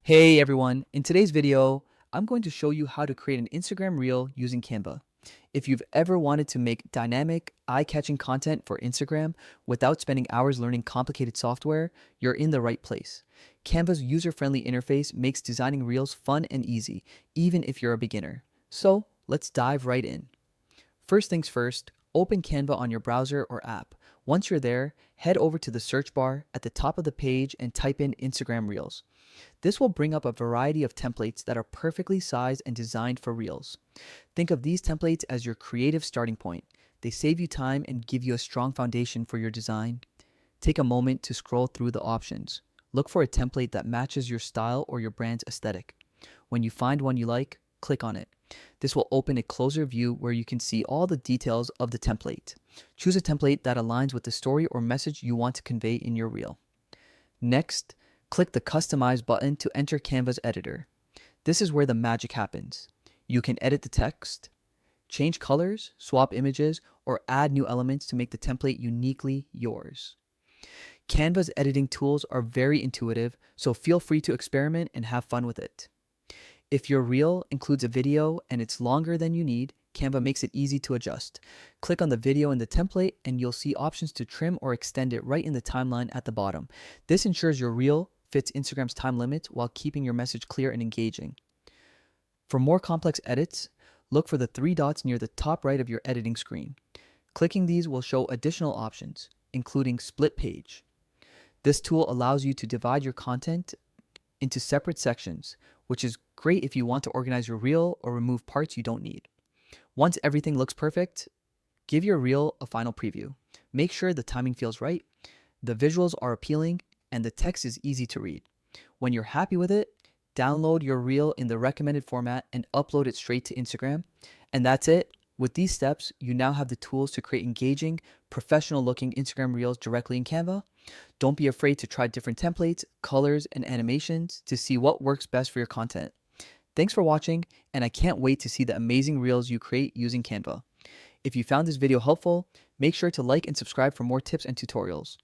Hey everyone, in today's video, I'm going to show you how to create an Instagram reel using Canva. If you've ever wanted to make dynamic, eye-catching content for Instagram without spending hours learning complicated software, you're in the right place. Canva's user-friendly interface makes designing reels fun and easy, even if you're a beginner. So, let's dive right in. First things first, open Canva on your browser or app. Once you're there, head over to the search bar at the top of the page and type in Instagram Reels. This will bring up a variety of templates that are perfectly sized and designed for Reels. Think of these templates as your creative starting point. They save you time and give you a strong foundation for your design. Take a moment to scroll through the options. Look for a template that matches your style or your brand's aesthetic. When you find one you like, click on it. This will open a closer view where you can see all the details of the template. Choose a template that aligns with the story or message you want to convey in your reel. Next, click the Customize button to enter Canva's editor. This is where the magic happens. You can edit the text, change colors, swap images, or add new elements to make the template uniquely yours. Canva's editing tools are very intuitive, so feel free to experiment and have fun with it. If your reel includes a video and it's longer than you need, Canva makes it easy to adjust. Click on the video in the template and you'll see options to trim or extend it right in the timeline at the bottom. This ensures your reel fits Instagram's time limits while keeping your message clear and engaging. For more complex edits, look for the three dots near the top right of your editing screen. Clicking these will show additional options, including split page. This tool allows you to divide your content into separate sections, which is great if you want to organize your reel or remove parts you don't need. Once everything looks perfect, give your reel a final preview. Make sure the timing feels right, the visuals are appealing, and the text is easy to read. When you're happy with it, download your reel in the recommended format and upload it straight to Instagram. And that's it. With these steps, you now have the tools to create engaging, professional-looking Instagram reels directly in Canva. Don't be afraid to try different templates, colors, and animations to see what works best for your content. Thanks for watching, and I can't wait to see the amazing reels you create using Canva. If you found this video helpful, make sure to like and subscribe for more tips and tutorials.